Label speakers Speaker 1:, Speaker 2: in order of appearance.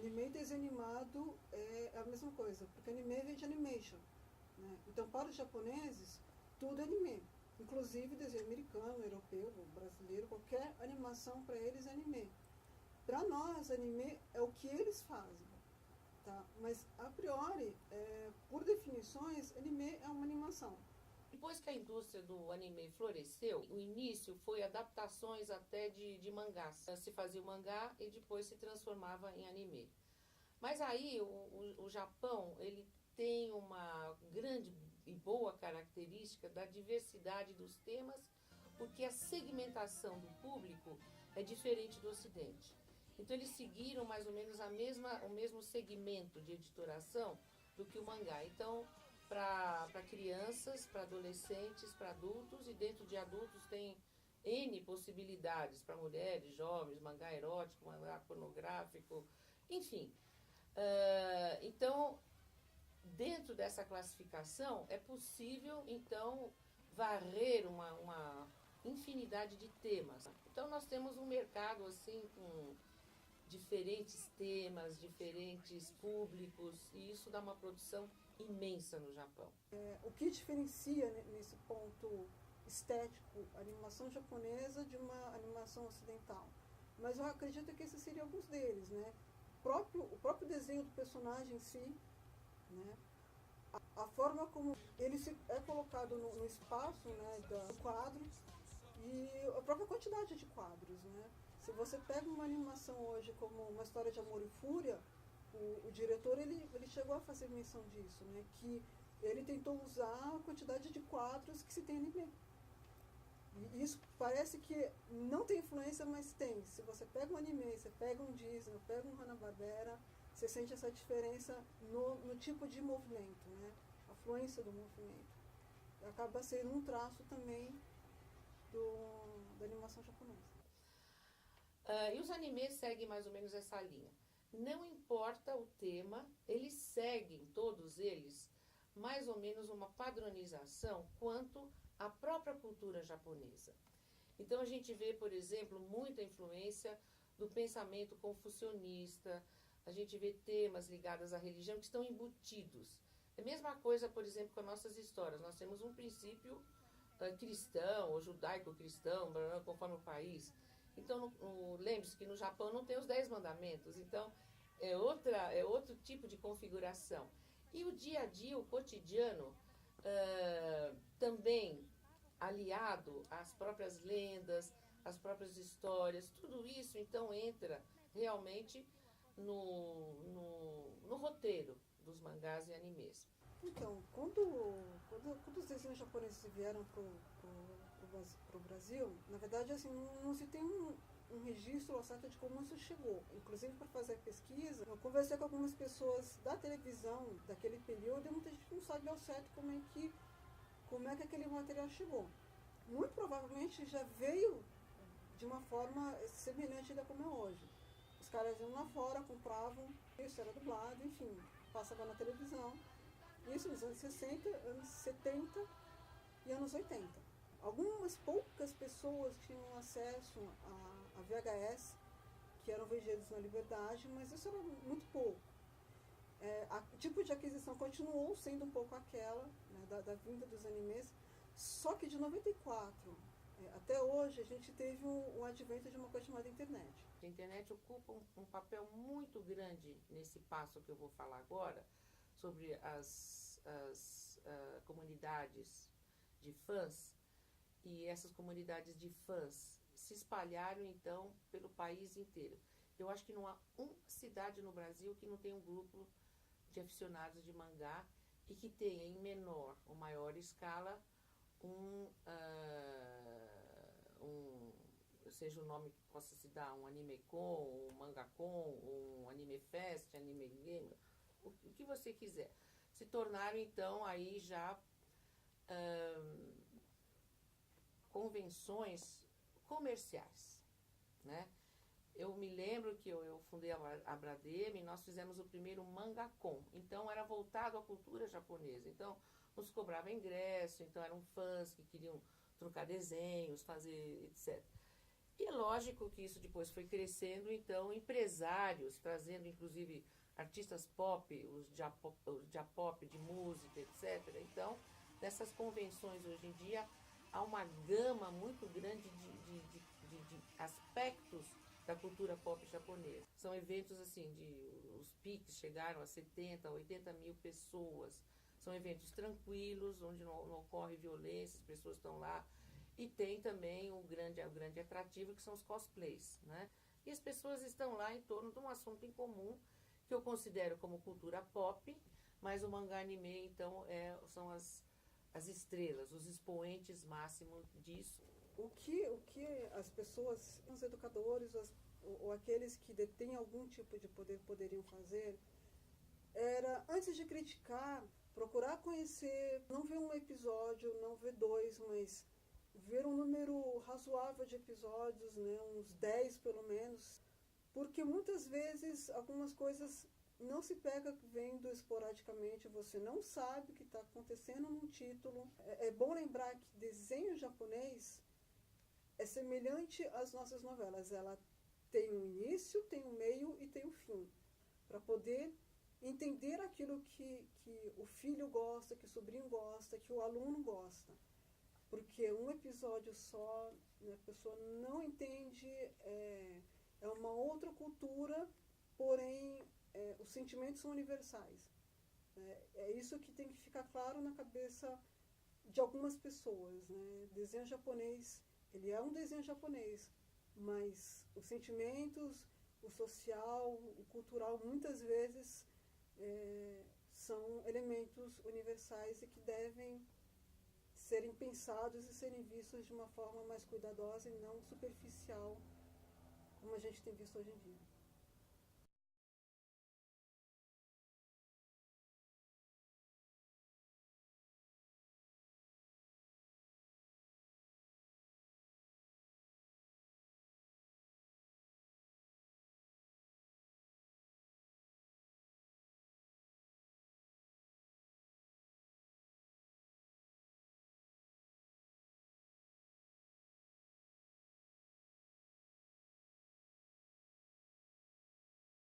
Speaker 1: Anime e desenho animado é a mesma coisa, porque anime vem de animation, né? Então, para os japoneses, tudo é anime. Inclusive desenho americano, europeu, brasileiro, qualquer animação para eles é anime. Para nós, anime é o que eles fazem. Tá? Mas, a priori, por definições, anime é uma animação.
Speaker 2: Depois que a indústria do anime floresceu, o início foi adaptações até de mangás. Se fazia o mangá e depois se transformava em anime. Mas aí o Japão, ele tem uma grande e boa característica da diversidade dos temas, porque a segmentação do público é diferente do Ocidente. Então eles seguiram mais ou menos o mesmo segmento de editoração do que o mangá. Então, para crianças, para adolescentes, para adultos, e dentro de adultos tem N possibilidades para mulheres, jovens, mangá erótico, mangá pornográfico, enfim. Então, dentro dessa classificação, é possível, então, varrer uma infinidade de temas. Então, nós temos um mercado, assim, com diferentes temas, diferentes públicos, e isso dá uma produção imensa no Japão.
Speaker 1: O que diferencia nesse ponto estético a animação japonesa de uma animação ocidental? Mas eu acredito que esses seriam alguns deles, né? O próprio desenho do personagem em si, né? A forma como ele é colocado no espaço, né, do quadro, e a própria quantidade de quadros, né? Se você pega uma animação hoje como uma história de amor e fúria, o diretor ele chegou a fazer menção disso, né? Que ele tentou usar a quantidade de quadros que se tem anime. E isso parece que não tem influência, mas tem. Se você pega um anime, você pega um Disney, pega um Hanna-Barbera, você sente essa diferença no tipo de movimento, né? A fluência do movimento. Acaba sendo um traço também da animação japonesa.
Speaker 2: E os animes seguem mais ou menos essa linha. Não importa o tema, eles seguem, todos eles, mais ou menos uma padronização quanto à própria cultura japonesa. Então a gente vê, por exemplo, muita influência do pensamento confucionista, a gente vê temas ligados à religião que estão embutidos. É a mesma coisa, por exemplo, com as nossas histórias. Nós temos um princípio cristão ou judaico-cristão, conforme o país. Então, lembre-se que no Japão não tem os 10 mandamentos, então é outro tipo de configuração. E o dia a dia, o cotidiano, também aliado às próprias lendas, às próprias histórias, tudo isso então entra realmente no roteiro dos mangás e animes.
Speaker 1: Então, quando os desenhos japoneses vieram para o Brasil, na verdade, assim, não se tem um registro ao certo de como isso chegou. Inclusive, para fazer a pesquisa, eu conversei com algumas pessoas da televisão daquele período e muita gente não sabe ao certo como é que aquele material chegou. Muito provavelmente já veio de uma forma semelhante da como é hoje. Os caras iam lá fora, compravam, isso era dublado, enfim, passava na televisão. Isso nos anos 60, anos 70 e anos 80. Algumas poucas pessoas tinham acesso a VHS, que eram vendidos na Liberdade, mas isso era muito pouco. O tipo de aquisição continuou sendo um pouco aquela, né, da vinda dos animes, só que de 94 até hoje a gente teve o advento de uma coisa chamada internet.
Speaker 2: A internet ocupa um papel muito grande nesse passo que eu vou falar agora, sobre as comunidades de fãs, e essas comunidades de fãs se espalharam então pelo país inteiro. Eu acho que não há uma cidade no Brasil que não tenha um grupo de aficionados de mangá e que tenha em menor ou maior escala seja o nome que possa se dar, um anime-con, um manga-con, um anime-fest, anime-game, o que você quiser. Se tornaram, então, aí já convenções comerciais, né? Eu me lembro que eu fundei a Bradem e nós fizemos o primeiro manga-con. Então, era voltado à cultura japonesa. Então, nos cobrava ingresso, então eram fãs que queriam trocar desenhos, fazer etc. E é lógico que isso depois foi crescendo, então empresários, trazendo inclusive artistas pop, os J-pop, de música, etc. Então, nessas convenções hoje em dia, há uma gama muito grande de aspectos da cultura pop japonesa. São eventos assim, os piques chegaram a 70, 80 mil pessoas. São eventos tranquilos, onde não ocorre violência, as pessoas estão lá. E tem também o grande atrativo, que são os cosplays, né? E as pessoas estão lá em torno de um assunto em comum, que eu considero como cultura pop, mas o mangá anime, então, são as estrelas, os expoentes máximos disso.
Speaker 1: O que as pessoas, os educadores ou aqueles que detêm algum tipo de poder poderiam fazer era, antes de criticar, procurar conhecer, não ver um episódio, não ver dois, mas ver um número razoável de episódios, né, uns 10 pelo menos, porque muitas vezes algumas coisas não se pega vendo esporadicamente, você não sabe o que está acontecendo num título. É bom lembrar que desenho japonês é semelhante às nossas novelas, ela tem um início, tem um meio e tem um fim, para poder entender aquilo que o filho gosta, que o sobrinho gosta, que o aluno gosta. Porque um episódio só, né, a pessoa não entende, é uma outra cultura, porém os sentimentos são universais. É isso que tem que ficar claro na cabeça de algumas pessoas. Né? Desenho japonês, ele é um desenho japonês, mas os sentimentos, o social, o cultural, muitas vezes são elementos universais e que devem serem pensados e serem vistos de uma forma mais cuidadosa e não superficial, como a gente tem visto hoje em dia.